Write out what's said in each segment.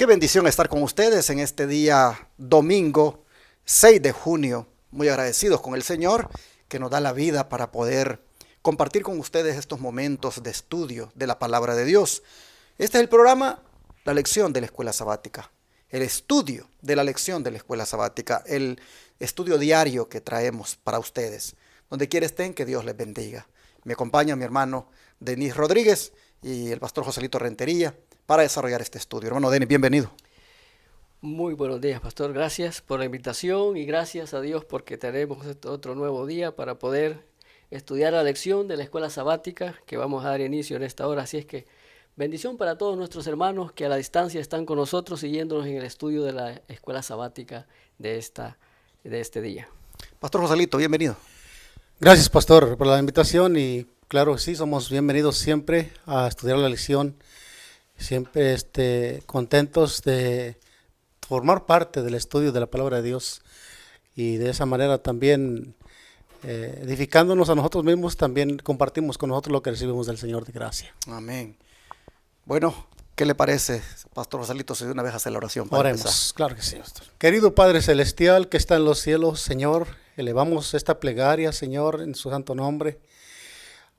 Qué bendición estar con ustedes en este día domingo 6 de junio. Muy agradecidos con el Señor que nos da la vida para poder compartir con ustedes estos momentos de estudio de la palabra de Dios. Este es el programa La Lección de la Escuela Sabática. El estudio de la lección de la Escuela Sabática. El estudio diario que traemos para ustedes. Donde quiera estén, que Dios les bendiga. Me acompaña mi hermano Denis Rodríguez y el pastor Joselito Rentería para desarrollar este estudio. Hermano Denis, bienvenido. Muy buenos días, pastor. Gracias por la invitación y gracias a Dios porque tenemos otro nuevo día para poder estudiar la lección de la escuela sabática que vamos a dar inicio en esta hora. Así es que bendición para todos nuestros hermanos que a la distancia están con nosotros siguiéndonos en el estudio de la escuela sabática de este día. Pastor Joselito, bienvenido. Gracias, pastor, por la invitación y claro, sí, somos bienvenidos siempre a estudiar la lección. Siempre contentos de formar parte del estudio de la palabra de Dios y de esa manera también edificándonos a nosotros mismos, también compartimos con nosotros lo que recibimos del Señor de gracia. Amén. Bueno, ¿qué le parece, Pastor Joselito, si de una vez hace la oración para Oremos, empezar? claro que sí, pastor. Querido Padre Celestial que está en los cielos, Señor, elevamos esta plegaria, Señor, en su santo nombre,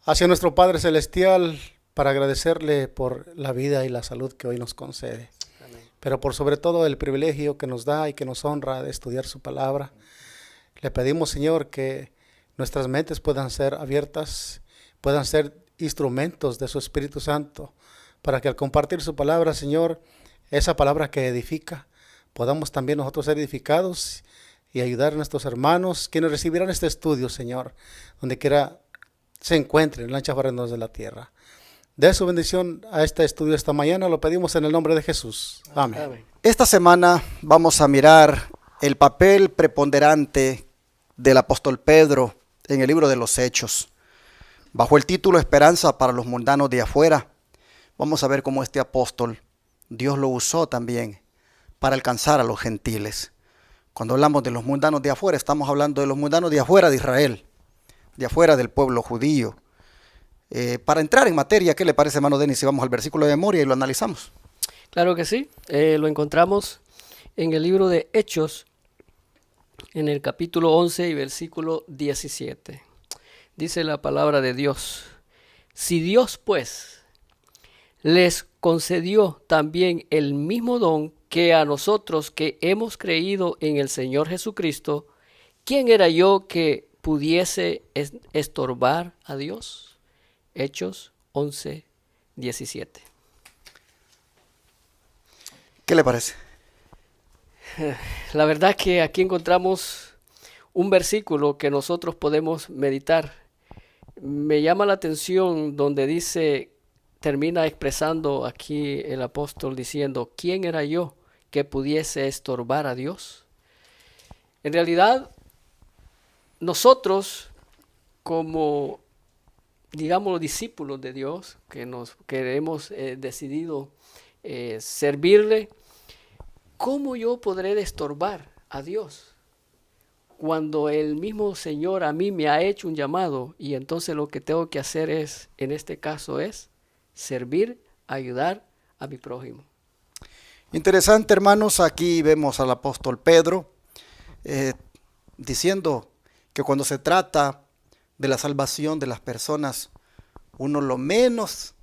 hacia nuestro Padre Celestial, para agradecerle por la vida y la salud que hoy nos concede. Amén. Pero por sobre todo el privilegio que nos da y que nos honra de estudiar su palabra. Le pedimos, Señor, que nuestras mentes puedan ser abiertas, puedan ser instrumentos de su Espíritu Santo, para que al compartir su palabra, Señor, esa palabra que edifica, podamos también nosotros ser edificados y ayudar a nuestros hermanos, quienes recibirán este estudio, Señor, donde quiera se encuentren en la ancha barrenos de la tierra. De su bendición a este estudio esta mañana, lo pedimos en el nombre de Jesús. Amén. Amén. Esta semana vamos a mirar el papel preponderante del apóstol Pedro en el libro de los Hechos. Bajo el título Esperanza para los mundanos de afuera, vamos a ver cómo este apóstol, Dios lo usó también para alcanzar a los gentiles. Cuando hablamos de los mundanos de afuera, estamos hablando de los mundanos de afuera de Israel, de afuera del pueblo judío. Para entrar en materia, ¿qué le parece, hermano Denis, si vamos al versículo de memoria y lo analizamos? Claro que sí, lo encontramos en el libro de Hechos, en el capítulo 11 y versículo 17. Dice la palabra de Dios: si Dios pues les concedió también el mismo don que a nosotros que hemos creído en el Señor Jesucristo, ¿quién era yo que pudiese estorbar a Dios? Hechos 11, 17. ¿Qué le parece? La verdad que aquí encontramos un versículo que nosotros podemos meditar. Me llama la atención donde dice, termina expresando aquí el apóstol diciendo, ¿quién era yo que pudiese estorbar a Dios? En realidad, nosotros como, digamos, discípulos de Dios, que hemos decidido servirle, ¿cómo yo podré estorbar a Dios cuando el mismo Señor a mí me ha hecho un llamado? Y entonces lo que tengo que hacer es, en este caso, es servir, ayudar a mi prójimo. Interesante, hermanos, aquí vemos al apóstol Pedro diciendo que cuando se trata de la salvación de las personas, uno lo menos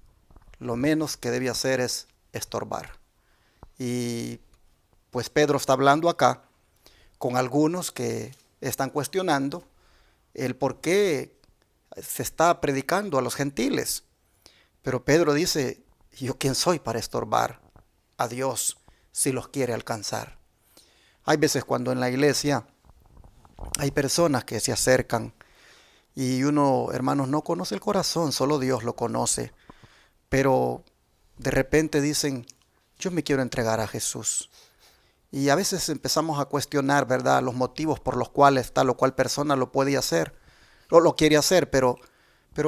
que debe hacer es estorbar. Y pues Pedro está hablando acá con algunos que están cuestionando el por qué se está predicando a los gentiles. Pero Pedro dice, ¿yo quién soy para estorbar a Dios si los quiere alcanzar? Hay veces cuando en la iglesia hay personas que se acercan y uno, hermanos, no conoce el corazón, solo Dios lo conoce. Pero de repente dicen, yo me quiero entregar a Jesús. Y a veces empezamos a cuestionar, ¿verdad?, los motivos por los cuales tal o cual persona lo puede hacer, o lo quiere hacer, pero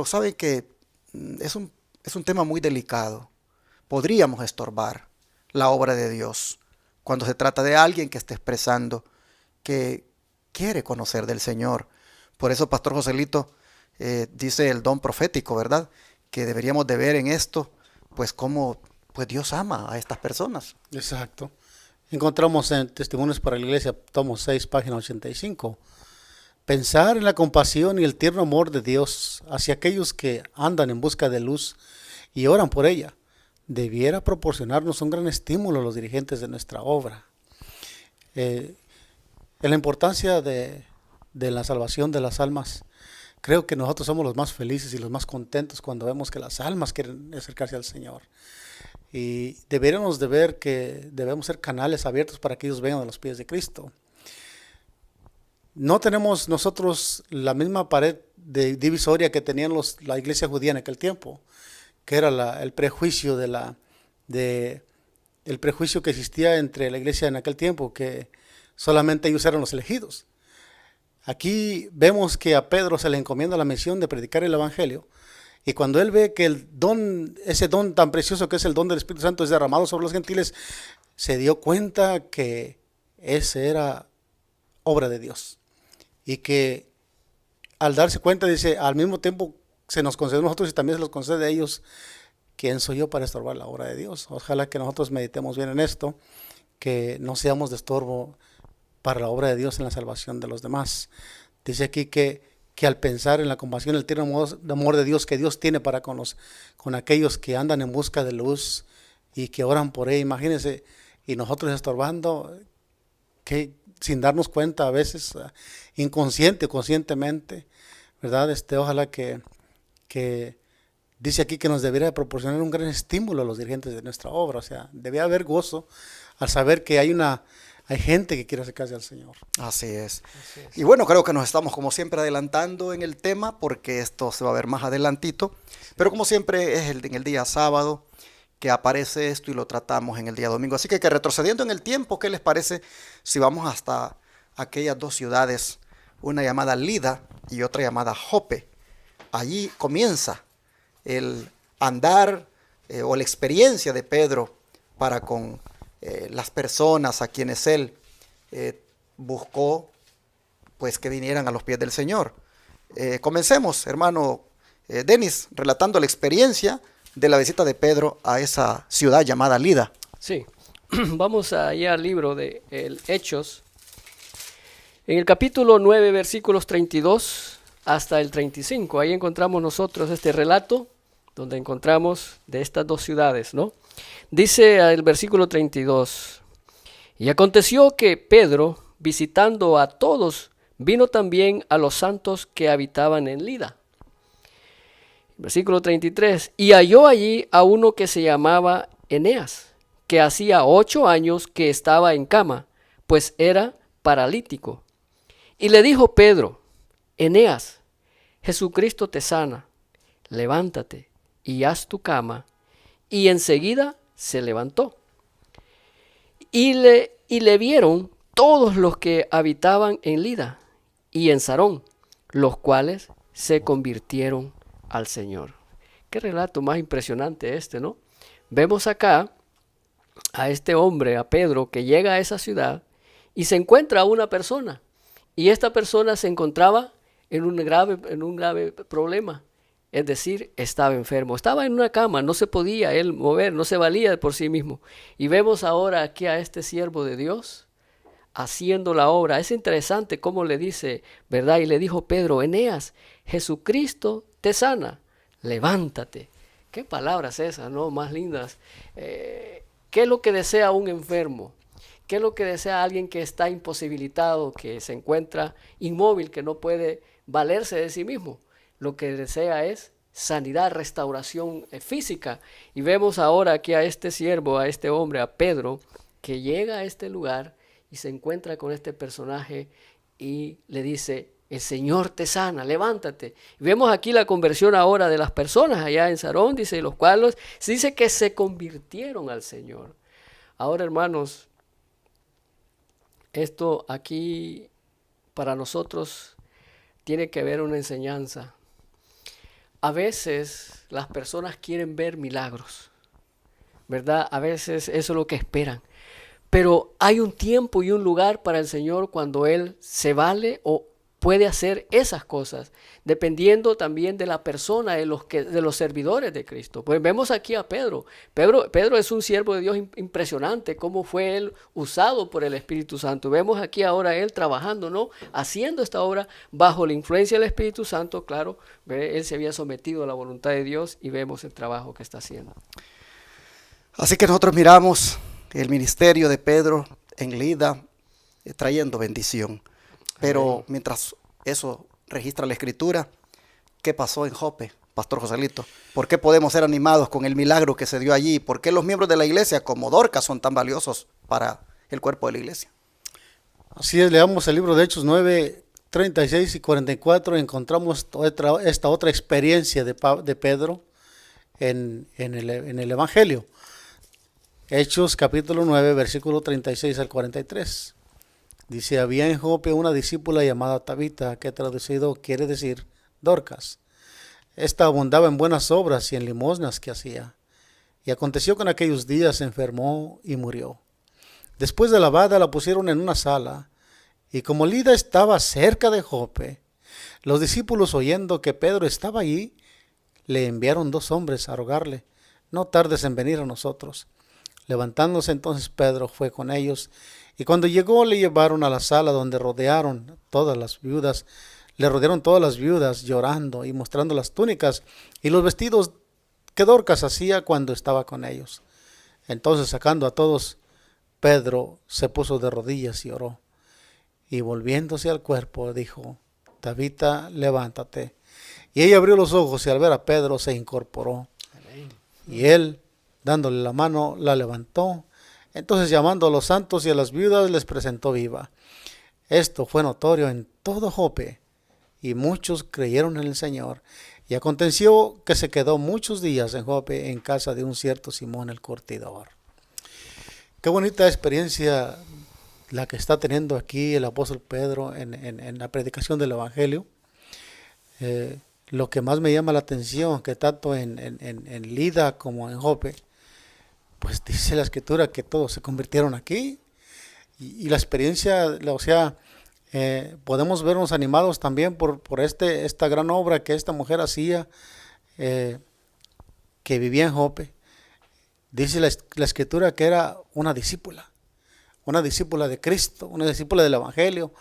saben que es un tema muy delicado. Podríamos estorbar la obra de Dios cuando se trata de alguien que esté expresando que quiere conocer del Señor. Por eso, Pastor Joselito dice el don profético, ¿verdad?, que deberíamos de ver en esto, pues cómo pues Dios ama a estas personas. Exacto. Encontramos en Testimonios para la Iglesia, tomo 6, página 85. Pensar en la compasión y el tierno amor de Dios hacia aquellos que andan en busca de luz y oran por ella, debiera proporcionarnos un gran estímulo a los dirigentes de nuestra obra. En la importancia de la salvación de las almas, creo que nosotros somos los más felices y los más contentos cuando vemos que las almas quieren acercarse al Señor. Y deberíamos de ver que debemos ser canales abiertos para que ellos vengan a los pies de Cristo. No tenemos nosotros la misma pared de divisoria que tenían la iglesia judía en aquel tiempo, que era el prejuicio el prejuicio que existía entre la iglesia en aquel tiempo, que solamente ellos eran los elegidos. Aquí vemos que a Pedro se le encomienda la misión de predicar el evangelio, y cuando él ve que ese don tan precioso que es el don del Espíritu Santo es derramado sobre los gentiles, se dio cuenta que esa era obra de Dios. Y que al darse cuenta, dice, al mismo tiempo se nos concede a nosotros y también se los concede a ellos. ¿Quién soy yo para estorbar la obra de Dios? Ojalá que nosotros meditemos bien en esto, que no seamos de estorbo para la obra de Dios en la salvación de los demás. Dice aquí que al pensar en la compasión, el tierno amor de Dios que Dios tiene para con aquellos que andan en busca de luz y que oran por él, imagínense, y nosotros estorbando, que sin darnos cuenta a veces, inconsciente o conscientemente, ¿verdad? Ojalá que dice aquí que nos debería proporcionar un gran estímulo a los dirigentes de nuestra obra. O sea, debe haber gozo al saber que hay gente que quiere acercarse al Señor. Así es. Y bueno, creo que nos estamos como siempre adelantando en el tema, porque esto se va a ver más adelantito, pero como siempre es en el día sábado que aparece esto y lo tratamos en el día domingo. Así que retrocediendo en el tiempo, ¿qué les parece si vamos hasta aquellas dos ciudades, una llamada Lida y otra llamada Jope? Allí comienza el andar o la experiencia de Pedro para con las personas a quienes él buscó pues que vinieran a los pies del Señor. Comencemos, hermano Denis, relatando la experiencia de la visita de Pedro a esa ciudad llamada Lida. Sí, vamos allá al libro de Hechos. En el capítulo 9, versículos 32 hasta el 35, ahí encontramos nosotros este relato, donde encontramos de estas dos ciudades, ¿no? Dice el versículo 32, y aconteció que Pedro, visitando a todos, vino también a los santos que habitaban en Lida. Versículo 33, y halló allí a uno que se llamaba Eneas, que hacía 8 años que estaba en cama, pues era paralítico. Y le dijo Pedro, Eneas, Jesucristo te sana, levántate y haz tu cama. Y enseguida se levantó. Y le vieron todos los que habitaban en Lida y en Sarón, los cuales se convirtieron al Señor. Qué relato más impresionante ¿no? Vemos acá a este hombre, a Pedro, que llega a esa ciudad y se encuentra a una persona. Y esta persona se encontraba en un grave problema. Es decir, estaba enfermo, estaba en una cama, no se podía él mover, no se valía por sí mismo. Y vemos ahora aquí a este siervo de Dios haciendo la obra. Es interesante cómo le dice, ¿verdad? Y le dijo Pedro, Eneas, Jesucristo te sana, levántate. Qué palabras esas, ¿no? Más lindas. ¿Qué es lo que desea un enfermo? ¿Qué es lo que desea alguien que está imposibilitado, que se encuentra inmóvil, que no puede valerse de sí mismo? Lo que desea es sanidad, restauración física. Y vemos ahora aquí a este siervo, a este hombre, a Pedro, que llega a este lugar y se encuentra con este personaje y le dice, el Señor te sana, levántate. Y vemos aquí la conversión ahora de las personas allá en Sarón, dice, los cuales se dice que se convirtieron al Señor. Ahora, hermanos, esto aquí para nosotros tiene que haber una enseñanza. A veces las personas quieren ver milagros, ¿verdad? A veces eso es lo que esperan. Pero hay un tiempo y un lugar para el Señor cuando Él se vale o puede hacer esas cosas, dependiendo también de la persona, de los servidores de Cristo. Pues vemos aquí a Pedro. Pedro es un siervo de Dios impresionante, cómo fue él usado por el Espíritu Santo. Vemos aquí ahora él trabajando, ¿no? Haciendo esta obra bajo la influencia del Espíritu Santo, claro, él se había sometido a la voluntad de Dios y vemos el trabajo que está haciendo. Así que nosotros miramos el ministerio de Pedro en Lida trayendo bendición. Pero mientras eso registra la Escritura, ¿qué pasó en Jope, Pastor Joselito? ¿Por qué podemos ser animados con el milagro que se dio allí? ¿Por qué los miembros de la iglesia como Dorcas son tan valiosos para el cuerpo de la iglesia? Así es, leamos el libro de Hechos 9, 36 y 44, encontramos esta otra experiencia de Pedro en el Evangelio. Hechos capítulo 9, versículo 36 al 43. Dice, había en Jope una discípula llamada Tabita, que traducido quiere decir Dorcas. Esta abundaba en buenas obras y en limosnas que hacía. Y aconteció que en aquellos días se enfermó y murió. Después de lavada la pusieron en una sala, y como Lida estaba cerca de Jope, los discípulos oyendo que Pedro estaba allí, le enviaron 2 hombres a rogarle, no tardes en venir a nosotros. Levantándose entonces Pedro fue con ellos, y cuando llegó le llevaron a la sala donde le rodearon todas las viudas llorando y mostrando las túnicas y los vestidos que Dorcas hacía cuando estaba con ellos. Entonces sacando a todos, Pedro se puso de rodillas y oró, y volviéndose al cuerpo dijo, Tabita, levántate. Y ella abrió los ojos y al ver a Pedro se incorporó. Y él, dándole la mano, la levantó. Entonces llamando a los santos y a las viudas les presentó viva. Esto fue notorio en todo Jope, y muchos creyeron en el Señor. Y aconteció que se quedó muchos días en Jope en casa de un cierto Simón el curtidor. Qué bonita experiencia la que está teniendo aquí el apóstol Pedro en la predicación del Evangelio. Lo que más me llama la atención, que tanto en Lida como en Jope, pues dice la Escritura que todos se convirtieron aquí. Y la experiencia, o sea, podemos vernos animados también por esta gran obra que esta mujer hacía, que vivía en Jope. Dice la Escritura que era una discípula de Cristo, una discípula del Evangelio,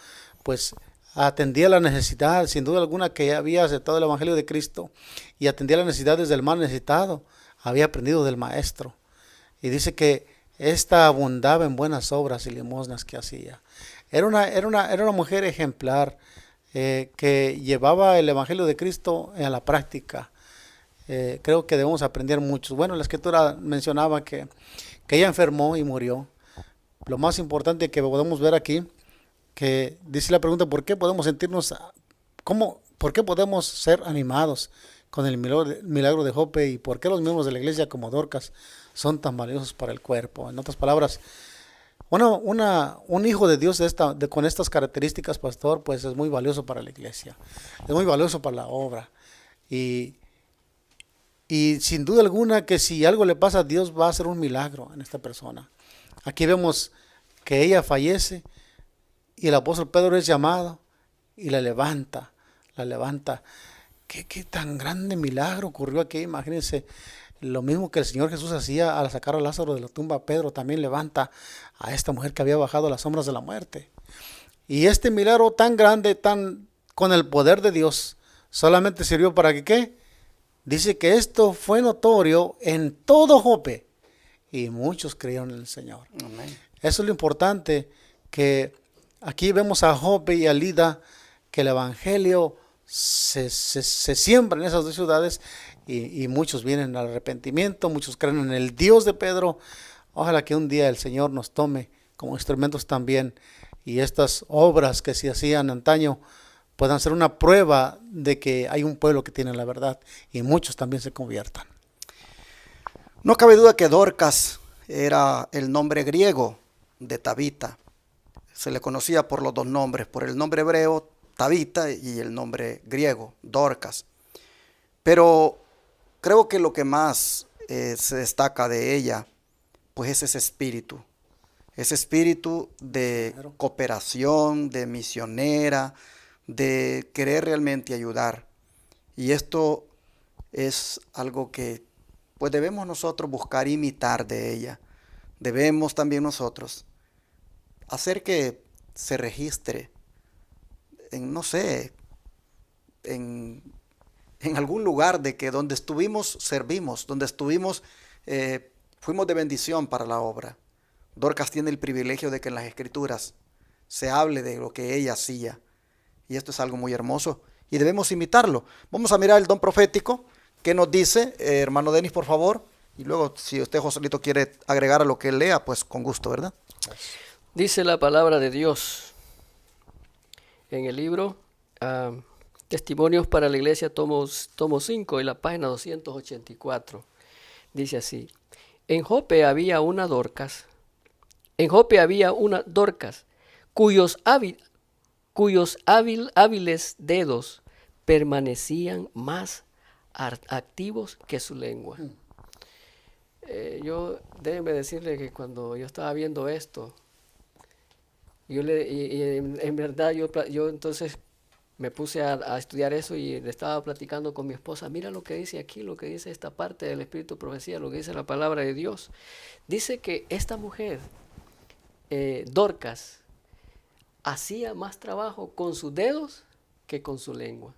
pues atendía la necesidad, sin duda alguna, que había aceptado el Evangelio de Cristo y atendía las necesidades del más necesitado, había aprendido del Maestro. Y dice que esta abundaba en buenas obras y limosnas que hacía. Era una mujer ejemplar, que llevaba el Evangelio de Cristo a la práctica. Creo que debemos aprender mucho. Bueno, la Escritura mencionaba que ella enfermó y murió. Lo más importante que podemos ver aquí, que dice la pregunta, ¿por qué podemos sentirnos, por qué podemos ser animados con el milagro de Jope y por qué los miembros de la iglesia como Dorcas son tan valiosos para el cuerpo? En otras palabras, un hijo de Dios con estas características, pastor, pues es muy valioso para la iglesia, es muy valioso para la obra. Y sin duda alguna que si algo le pasa, Dios va a hacer un milagro en esta persona. Aquí vemos que ella fallece y el apóstol Pedro es llamado y la levanta. ¿Qué tan grande milagro ocurrió aquí? Imagínense, lo mismo que el Señor Jesús hacía al sacar a Lázaro de la tumba, Pedro también levanta a esta mujer que había bajado a las sombras de la muerte. Y este milagro tan grande, con el poder de Dios, solamente sirvió para que, ¿qué? Dice que esto fue notorio en todo Jope y muchos creyeron en el Señor. Amén. Eso es lo importante, que aquí vemos a Jope y a Lida, que el Evangelio se siembra en esas 2 ciudades y muchos vienen al arrepentimiento, muchos creen en el Dios de Pedro. Ojalá que un día el Señor nos tome como instrumentos también y estas obras que se hacían antaño puedan ser una prueba de que hay un pueblo que tiene la verdad y muchos también se conviertan. No cabe duda que Dorcas era el nombre griego de Tabita. Se le conocía por los 2 nombres, por el nombre hebreo Tabita y el nombre griego Dorcas. Pero creo que lo que más se destaca de ella, pues es ese espíritu de cooperación, de misionera, de querer realmente ayudar. Y esto es algo que pues debemos nosotros buscar imitar de ella. Debemos también nosotros hacer que se registre en, no sé, en, en algún lugar de que donde estuvimos servimos, donde estuvimos fuimos de bendición para la obra. Dorcas tiene el privilegio de que en las Escrituras se hable de lo que ella hacía. Y esto es algo muy hermoso y debemos imitarlo. Vamos a mirar el don profético que nos dice, hermano Denis, por favor. Y luego, si usted, Joselito, quiere agregar a lo que él lea, pues con gusto, ¿verdad? Dice la palabra de Dios en el libro Testimonios para la Iglesia, tomo 5, y la página 284. Dice así: En Jope había una Dorcas, cuyos hábiles dedos permanecían más activos que su lengua. Déjeme decirle que cuando yo estaba viendo esto, en verdad yo entonces me puse a estudiar eso y le estaba platicando con mi esposa. Mira lo que dice aquí, lo que dice esta parte del Espíritu de Profecía, lo que dice la palabra de Dios. Dice que esta mujer, Dorcas, hacía más trabajo con sus dedos que con su lengua.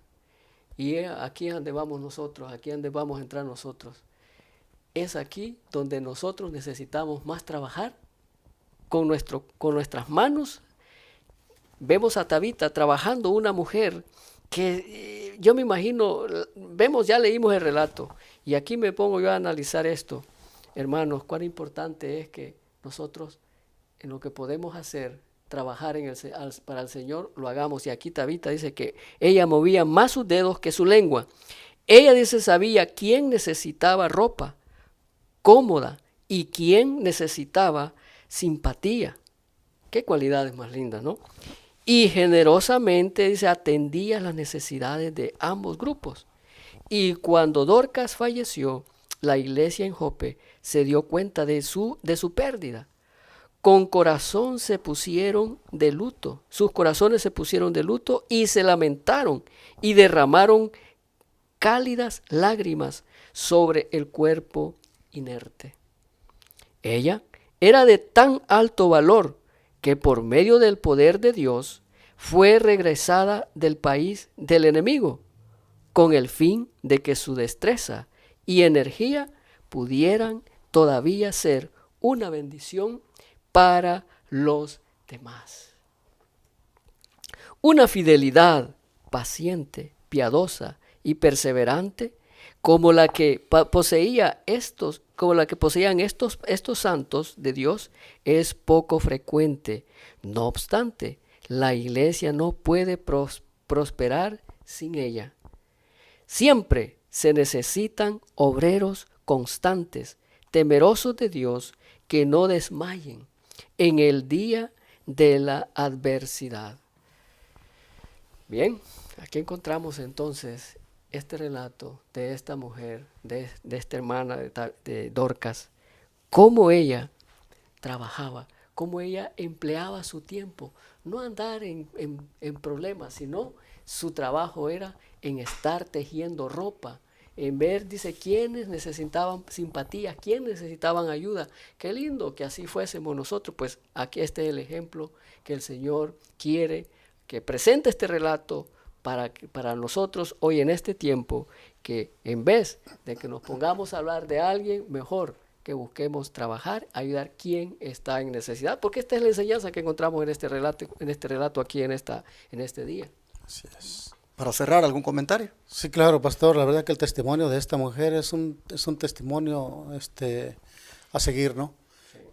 Y aquí es donde vamos nosotros, aquí es donde vamos a entrar nosotros. Es aquí donde nosotros necesitamos más trabajar con nuestras manos. Vemos a Tabita trabajando, una mujer que yo me imagino, ya leímos el relato, y aquí me pongo yo a analizar esto. Hermanos, cuán importante es que nosotros en lo que podemos hacer, trabajar para el Señor, lo hagamos. Y aquí Tabita dice que ella movía más sus dedos que su lengua. Ella dice sabía quién necesitaba ropa cómoda y quién necesitaba simpatía. Qué cualidades más lindas, ¿no? Y generosamente, dice, atendía las necesidades de ambos grupos. Y cuando Dorcas falleció, la iglesia en Jope se dio cuenta de su pérdida. Con corazón se pusieron de luto, sus corazones se pusieron de luto y se lamentaron y derramaron cálidas lágrimas sobre el cuerpo inerte. Ella era de tan alto valor que por medio del poder de Dios fue regresada del país del enemigo, con el fin de que su destreza y energía pudieran todavía ser una bendición para los demás. Una fidelidad paciente, piadosa y perseverante como la que poseían estos santos de Dios es poco frecuente. No obstante, la iglesia no puede prosperar sin ella. Siempre se necesitan obreros constantes, temerosos de Dios, que no desmayen en el día de la adversidad. Bien, aquí encontramos entonces este relato de esta mujer, de esta hermana de Dorcas, cómo ella trabajaba, cómo ella empleaba su tiempo, no andar en problemas, sino su trabajo era en estar tejiendo ropa, en ver, dice, quiénes necesitaban simpatía, quiénes necesitaban ayuda. Qué lindo que así fuésemos nosotros. Pues aquí está el ejemplo que el Señor quiere que presente este relato para nosotros hoy en este tiempo, que en vez de que nos pongamos a hablar de alguien, mejor que busquemos trabajar, ayudar quien está en necesidad, porque esta es la enseñanza que encontramos en este relato aquí en este día. Así es. Para cerrar, ¿algún comentario? Sí, claro, pastor. La verdad que el testimonio de esta mujer es un testimonio a seguir, ¿no?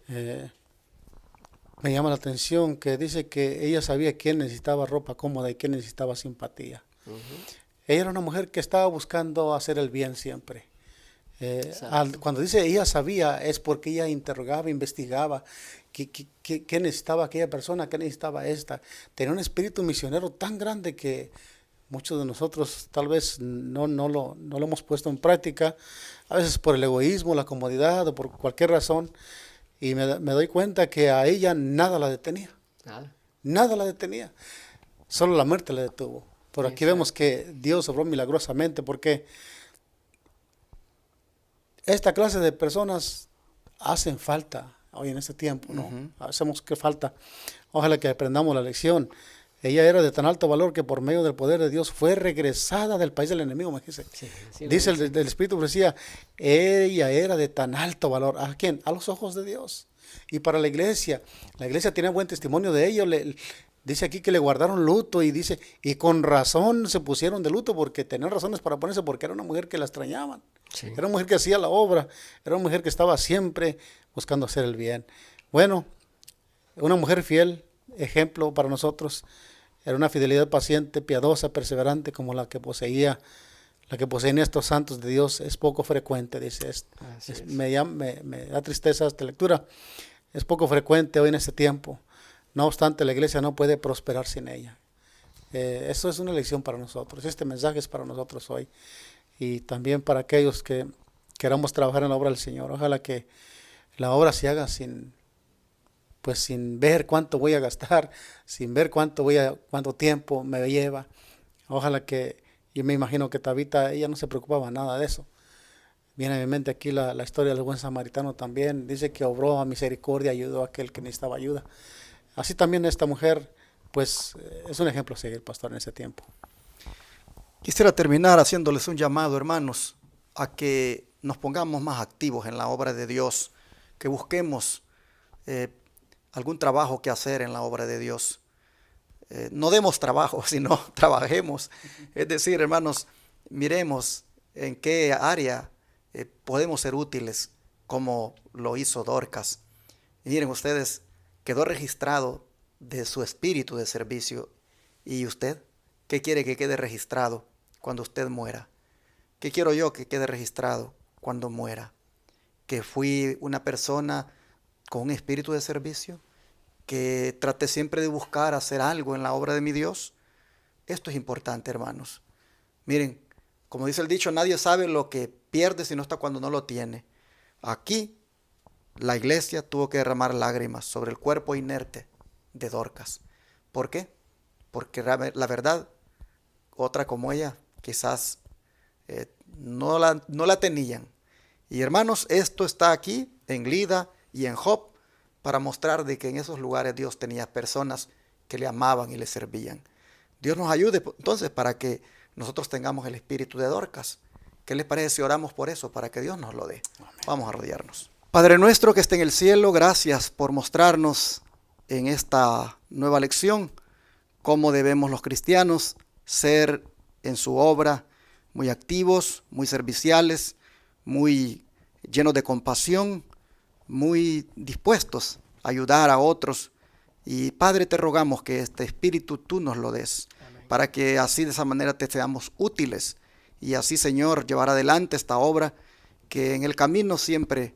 Sí. Me llama la atención que dice que ella sabía quién necesitaba ropa cómoda y quién necesitaba simpatía. Uh-huh. Ella era una mujer que estaba buscando hacer el bien siempre. Cuando dice ella sabía, es porque ella interrogaba, investigaba qué necesitaba aquella persona, qué necesitaba esta. Tenía un espíritu misionero tan grande que muchos de nosotros tal vez no lo hemos puesto en práctica, a veces por el egoísmo, la comodidad o por cualquier razón. Y me doy cuenta que a ella nada la detenía. Nada la detenía. Solo la muerte la detuvo. Por aquí vemos que Dios obró milagrosamente, porque esta clase de personas hacen falta hoy en este tiempo, ¿no? Hacemos que falta. Ojalá que aprendamos la lección. Ella era de tan alto valor que por medio del poder de Dios fue regresada del país del enemigo, imagínense. Sí, Dice el Espíritu decía, ella era de tan alto valor. ¿A quién? A los ojos de Dios. Y para la iglesia tiene buen testimonio de ello. Dice aquí que le guardaron luto y dice, y con razón se pusieron de luto porque tenían razones para ponerse, porque era una mujer que la extrañaban. Sí. Era una mujer que hacía la obra, era una mujer que estaba siempre buscando hacer el bien. Bueno, una mujer fiel, ejemplo para nosotros. Era una fidelidad paciente, piadosa, perseverante, como la que poseían estos santos de Dios. Es poco frecuente, dice esto. Me da tristeza esta lectura. Es poco frecuente hoy en este tiempo. No obstante, la iglesia no puede prosperar sin ella. Eso es una lección para nosotros. Este mensaje es para nosotros hoy. Y también para aquellos que queramos trabajar en la obra del Señor. Ojalá que la obra se haga sin ver cuánto voy a gastar, sin ver cuánto tiempo me lleva. Ojalá que, yo me imagino que Tabita, ella no se preocupaba nada de eso. Viene a mi mente aquí la historia del buen samaritano también. Dice que obró a misericordia, ayudó a aquel que necesitaba ayuda. Así también esta mujer, pues es un ejemplo a seguir, pastor, en ese tiempo. Quisiera terminar haciéndoles un llamado, hermanos, a que nos pongamos más activos en la obra de Dios, que busquemos algún trabajo que hacer en la obra de Dios. No demos trabajo, sino trabajemos. Es decir, hermanos, miremos en qué área podemos ser útiles, como lo hizo Dorcas. Y miren ustedes, quedó registrado de su espíritu de servicio. ¿Y usted qué quiere que quede registrado cuando usted muera? ¿Qué quiero yo que quede registrado cuando muera? Que fui una persona con un espíritu de servicio, que traté siempre de buscar hacer algo en la obra de mi Dios. Esto es importante, hermanos. Miren, como dice el dicho, nadie sabe lo que pierde sino hasta cuando no lo tiene. Aquí la iglesia tuvo que derramar lágrimas sobre el cuerpo inerte de Dorcas. ¿Por qué? Porque la verdad, otra como ella, quizás no la tenían. Y hermanos, esto está aquí en Lida y en Job para mostrar de que en esos lugares Dios tenía personas que le amaban y le servían. Dios nos ayude entonces para que nosotros tengamos el espíritu de Dorcas. ¿Qué les parece si oramos por eso, para que Dios nos lo dé? Amén. Vamos a arrodillarnos. Padre nuestro que está en el cielo, gracias por mostrarnos en esta nueva lección cómo debemos los cristianos ser en su obra muy activos, muy serviciales, muy llenos de compasión, muy dispuestos a ayudar a otros. Y Padre, te rogamos que este espíritu tú nos lo des. Amén. Para que así de esa manera te seamos útiles y así, Señor, llevar adelante esta obra que en el camino siempre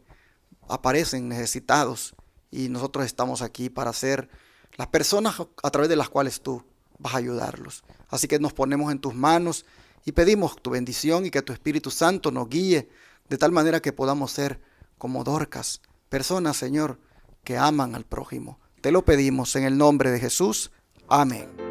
aparecen necesitados y nosotros estamos aquí para ser las personas a través de las cuales tú vas a ayudarlos. Así que nos ponemos en tus manos y pedimos tu bendición y que tu Espíritu Santo nos guíe de tal manera que podamos ser como Dorcas, personas, Señor, que aman al prójimo. Te lo pedimos en el nombre de Jesús. Amén.